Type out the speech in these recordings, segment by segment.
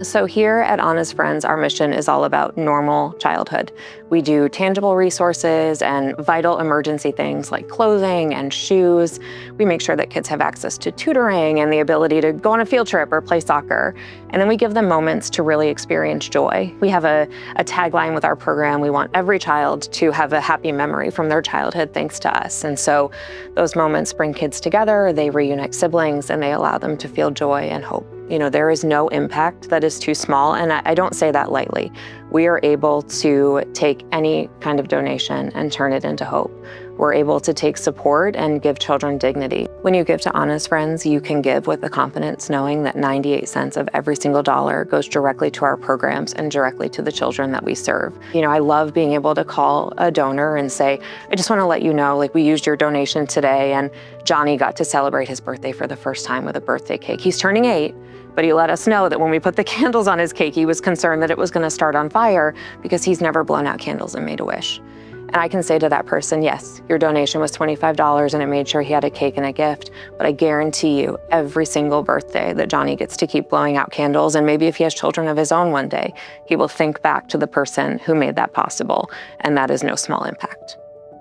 So here at A.N.A.'s Friends, our mission is all about normal childhood. We do tangible resources and vital emergency things like clothing and shoes. We make sure that kids have access to tutoring and the ability to go on a field trip or play soccer. And then we give them moments to really experience joy. We have a tagline with our program. We want every child to have a happy memory from their childhood thanks to us. And so those moments bring kids together, they reunite siblings, and they allow them to feel joy and hope. You know, there is no impact that is too small, and I don't say that lightly. We are able to take any kind of donation and turn it into hope. We're able to take support and give children dignity. When you give to A.N.A.'s Friends, you can give with the confidence knowing that 98 cents of every single dollar goes directly to our programs and directly to the children that we serve. You know, I love being able to call a donor and say, I just want to let you know, like, we used your donation today, and Johnny got to celebrate his birthday for the first time with a birthday cake. He's turning 8. But he let us know that when we put the candles on his cake, he was concerned that it was going to start on fire because he's never blown out candles and made a wish. And I can say to that person, yes, your donation was $25 and it made sure he had a cake and a gift, but I guarantee you every single birthday that Johnny gets to keep blowing out candles, and maybe if he has children of his own one day, he will think back to the person who made that possible, and that is no small impact.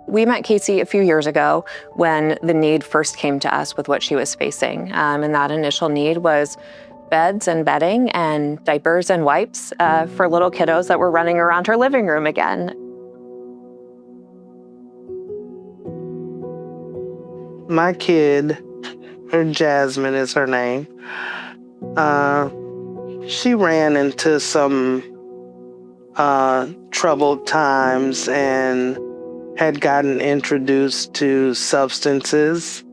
We met Kaici a few years ago when the need first came to us with what she was facing, and that initial need was beds and bedding and diapers and wipes for little kiddos that were running around her living room again. My kid, her Jasmine is her name, she ran into some troubled times and had gotten introduced to substances.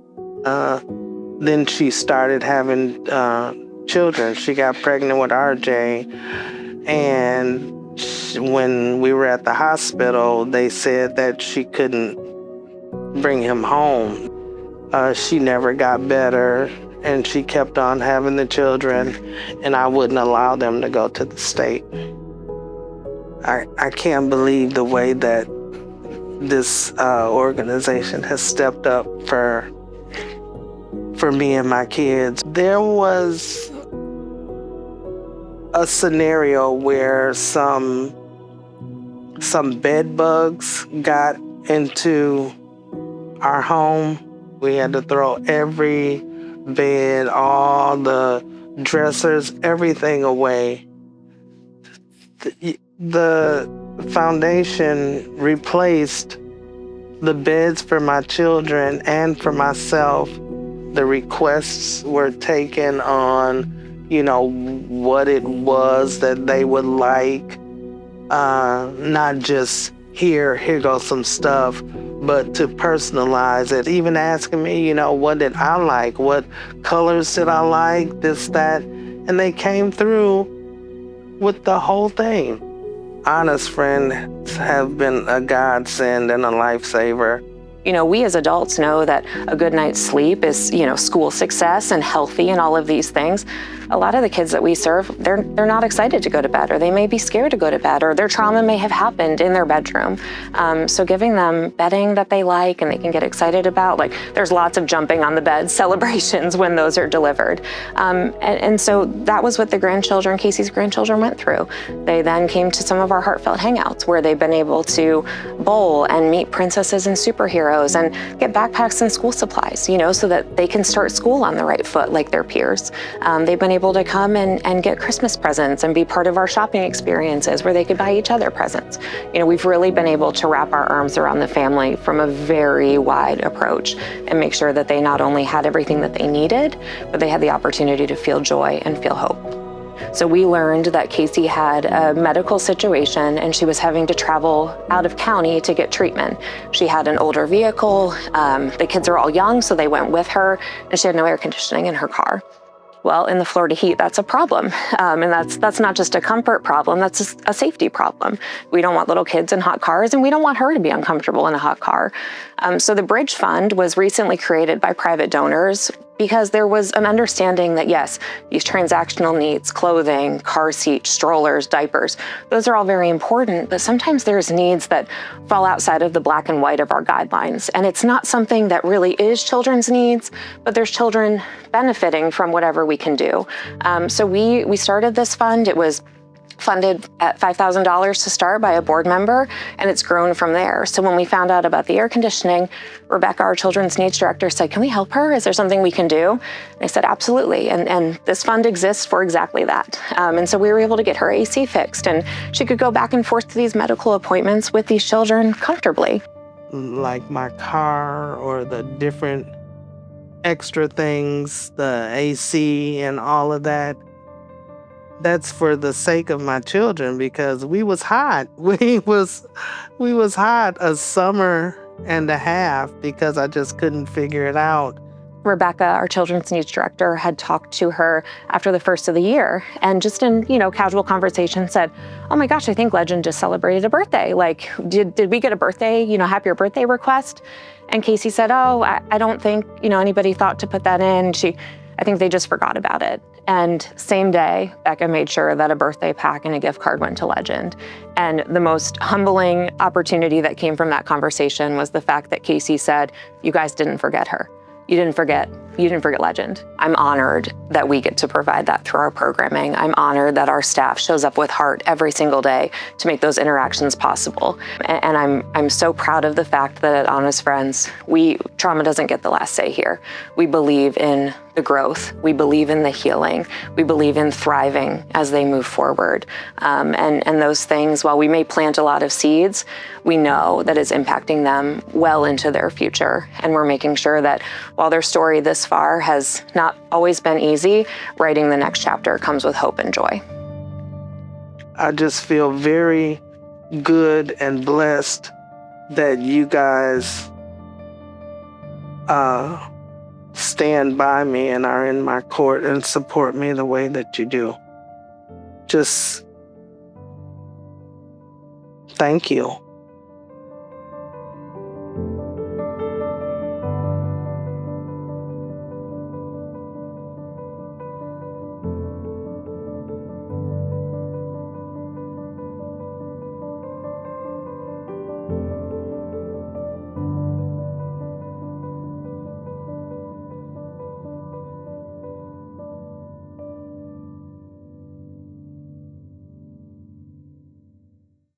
Then she started having children. She got pregnant with RJ, and when we were at the hospital, they said that she couldn't bring him home. She never got better, and she kept on having the children, and I wouldn't allow them to go to the state. I can't believe the way that this organization has stepped up for me and my kids. There was a scenario where some bed bugs got into our home. We had to throw every bed, all the dressers, everything away. The foundation replaced the beds for my children and for myself. The requests were taken on, you know, what it was that they would like. Not just here goes some stuff, but to personalize it. Even asking me, you know, what did I like? What colors did I like? This, that. And they came through with the whole thing. A.N.A.'s Friends have been a godsend and a lifesaver. You know, we as adults know that a good night's sleep is, you know, school success and healthy and all of these things. A lot of the kids that we serve, they're not excited to go to bed, or they may be scared to go to bed, or their trauma may have happened in their bedroom. So giving them bedding that they like and they can get excited about, like there's lots of jumping on the bed celebrations when those are delivered. And so that was what the grandchildren, Kaici's grandchildren, went through. They then came to some of our heartfelt hangouts where they've been able to bowl and meet princesses and superheroes and get backpacks and school supplies, you know, so that they can start school on the right foot like their peers. They've been able to come and get Christmas presents and be part of our shopping experiences where they could buy each other presents. You know, we've really been able to wrap our arms around the family from a very wide approach and make sure that they not only had everything that they needed, but they had the opportunity to feel joy and feel hope. So we learned that Kaici had a medical situation and she was having to travel out of county to get treatment. She had an older vehicle, the kids are all young, so they went with her, and she had no air conditioning in her car. Well, in the Florida heat, that's a problem. And that's not just a comfort problem, that's a safety problem. We don't want little kids in hot cars, and we don't want her to be uncomfortable in a hot car. So the Bridge Fund was recently created by private donors because there was an understanding that, yes, these transactional needs, clothing, car seats, strollers, diapers, those are all very important, but sometimes there's needs that fall outside of the black and white of our guidelines. And it's not something that really is children's needs, but there's children benefiting from whatever we can do. So we started this fund. It was funded at $5,000 to start by a board member, and it's grown from there. So when we found out about the air conditioning, Rebecca, our children's needs director, said, "Can we help her? Is there something we can do?" And I said, "Absolutely." And this fund exists for exactly that. And so we were able to get her AC fixed, and she could go back and forth to these medical appointments with these children comfortably. Like my car or the different extra things, the AC and all of that, that's for the sake of my children, because we was hot. We was hot a summer and a half because I just couldn't figure it out. Rebecca, our children's needs director, had talked to her after the first of the year, and just in, casual conversation said, "Oh my gosh, I think Legend just celebrated a birthday. Like, did we get a birthday, happier birthday request?" And Kaici said, "Oh, I don't think, anybody thought to put that in. I think they just forgot about it." And same day, Becca made sure that a birthday pack and a gift card went to Legend. And the most humbling opportunity that came from that conversation was the fact that Kaici said, "You guys didn't forget her. You didn't forget Legend." I'm honored that we get to provide that through our programming. I'm honored that our staff shows up with heart every single day to make those interactions possible. And I'm so proud of the fact that at Honest Friends, trauma doesn't get the last say here. We believe in the growth. We believe in the healing. We believe in thriving as they move forward. And those things, while we may plant a lot of seeds, we know that it's impacting them well into their future. And we're making sure that while their story this far has not always been easy, writing the next chapter comes with hope and joy. I just feel very good and blessed that you guys stand by me and are in my court and support me the way that you do. Just thank you.